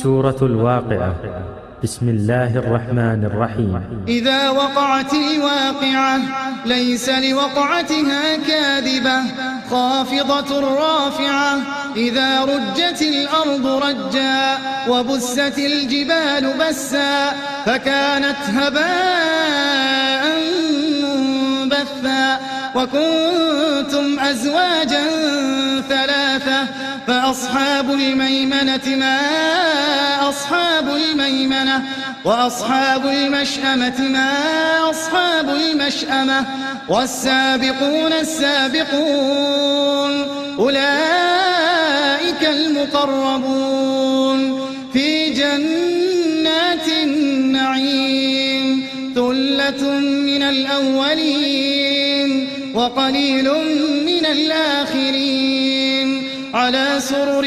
سورة الواقعة. بسم الله الرحمن الرحيم. إذا وقعت الواقعة ليس لوقعتها كاذبة خافضة رافعة. إذا رجت الأرض رجا وبست الجبال بسا فكانت هباء منبثا وكنتم أزواجا ثلاثة فأصحاب الميمنة ما أصحاب الميمنة وأصحاب المشأمة ما أصحاب المشأمة والسابقون السابقون أولئك المقربون في جنات النعيم. ثلة من الأولين وقليل من الآخرين على سرر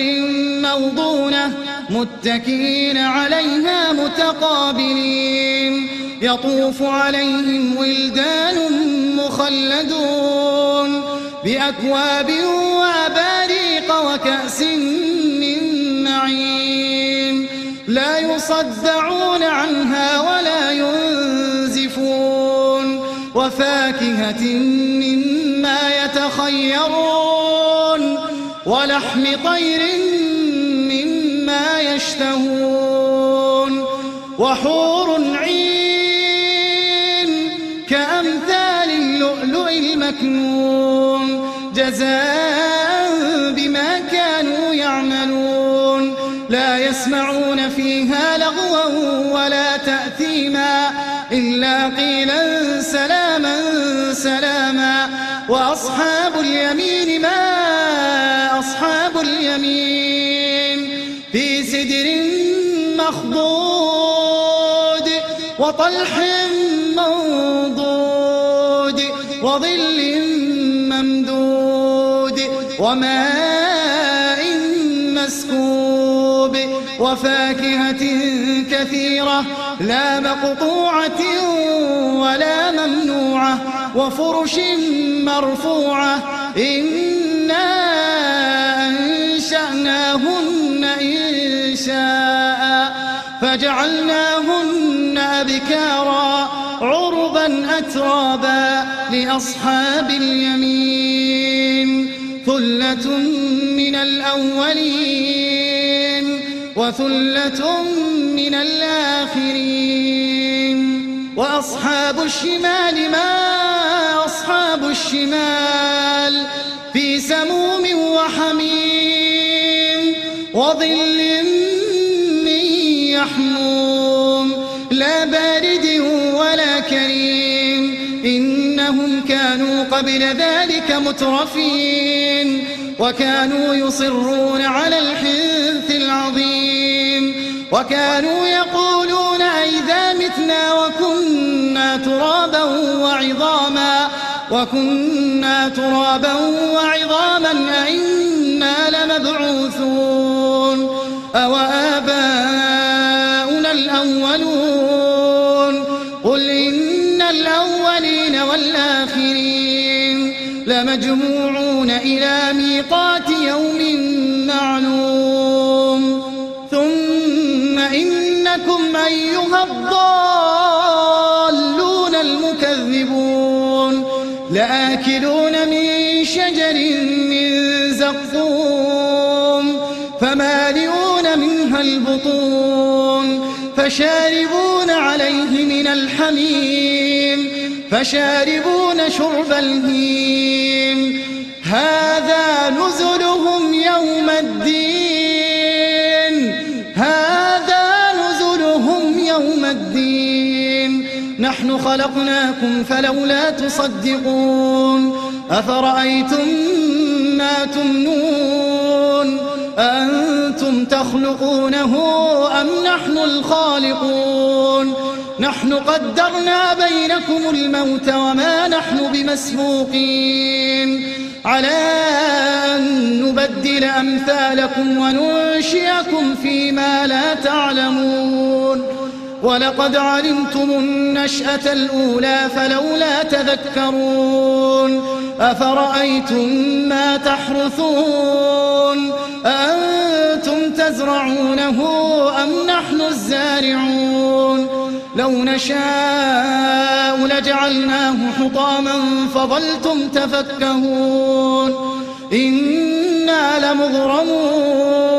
موضونة متكئين عليها متقابلين. يطوف عليهم ولدان مخلدون بأكواب وأباريق وكأس من معين لا يصدعون عنها ولا ينزفون وفاكهة مما يتخيرون ولحم طير مما يشتهون وحور عين كأمثال اللؤلؤ المكنون جزاء بما كانوا يعملون. لا يسمعون فيها لغوا ولا تأثيما إلا قيلا سلاما سلاما. وأصحاب اليمين ما أصحاب اليمين في سدر مخضود وطلح منضود وظل ممدود وماء مسكوب وفاكهة كثيرة لا مقطوعة ولا ممنوعة وفرش مرفوعة. إنا أنشأناهن إنشاء فجعلناهن أبكارا عربا أترابا لأصحاب اليمين. ثلة من الأولين وثلة من الآخرين. وأصحاب الشمال ما أصحاب الشمال في سموم وحميم وظل من يحموم لا بارد ولا كريم. إنهم كانوا قبل ذلك مترفين وكانوا يصرون على الحنث العظيم وكانوا يقولون أئذا متنا وكنا ترابا وعظاما أئنا لمبعوثون أو آباؤنا الأولون. قل إن الأولين والآخرين لمجموعون إلى ميقات يوم معلوم. ثم إنكم أيها الضالون المكذبون لآكلون من شجر من زقوم فمالئون منها البطون فشاربون عليه من الحميم فشاربون شرب الهيم. هذا نزلهم يوم الدين هذا نزلهم يوم الدين. نحن خلقناكم فلولا تصدقون. أفرأيتم ما تمنون أأنتم تخلقونه أم نحن الخالقون. نحن قدرنا بينكم الموت وما نحن بمسبوقين على أن نبدل أمثالكم وننشئكم فيما لا تعلمون. ولقد علمتم النشأة الأولى فلولا تذكرون. أفرأيتم ما تحرثون أأنتم تزرعونه أم نحن الزارعون لو نشاء لجعلناه حطاما فظلتم تفكهون إنا لمغرمون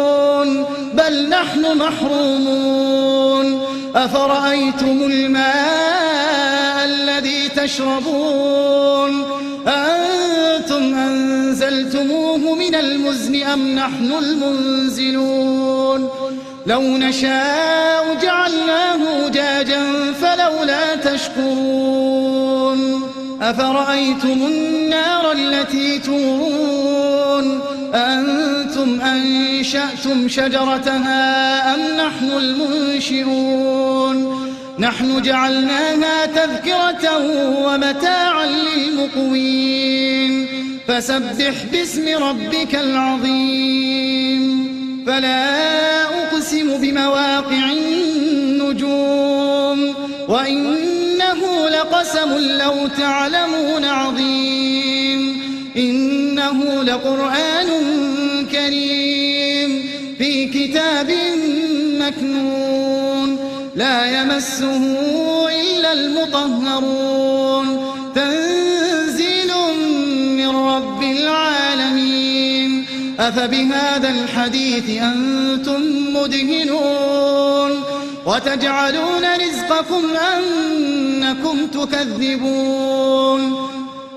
بل نحن محرومون أفرأيتم الماء الذي تشربون أنتم أنزلتموه من المزن أم نحن المنزلون لو نشاء جعلناه أجاجا فلولا تشكرون أفرأيتم النار التي تورون أنتم أنشأتم شجرتها أم نحن المنشئون نحن جعلناها تذكرة ومتاعا للمقوين فسبح باسم ربك العظيم فلا أقسم بمواقع النجوم وإنه لقسم لو تعلمون عظيم إنه لقرآن كريم في كتاب مكنون لا يمسه إلا المطهرون تنزيل من رب العالمين أفبهذا الحديث أنتم مدهنون وتجعلون رزقكم أنكم تكذبون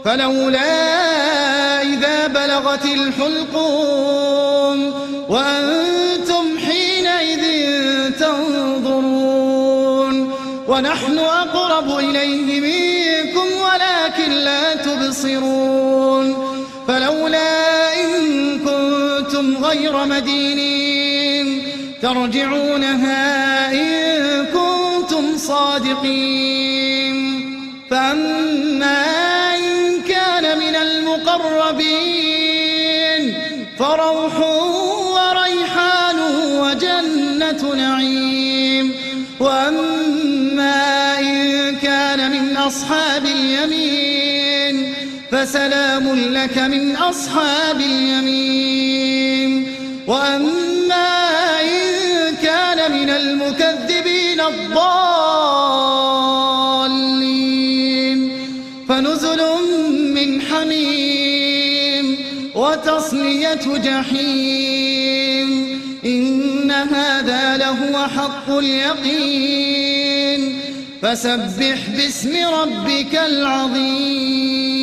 فلولا إذا بلغت الحلقوم وأنتم حينئذ تنظرون ونحن أقرب إليه منكم ولكن لا تبصرون فلولا إن كنتم غير مدينين ترجعونها إن كنتم صادقين فأما إن كان من المقربين فروح وريحان وجنة نعيم وأما إن كان من أصحاب اليمين فسلام لك من أصحاب اليمين وأما إن كان من المكذبين الضالين فنزل من حميم وتصلية جحيم إن هذا لهو حق اليقين فسبح باسم ربك العظيم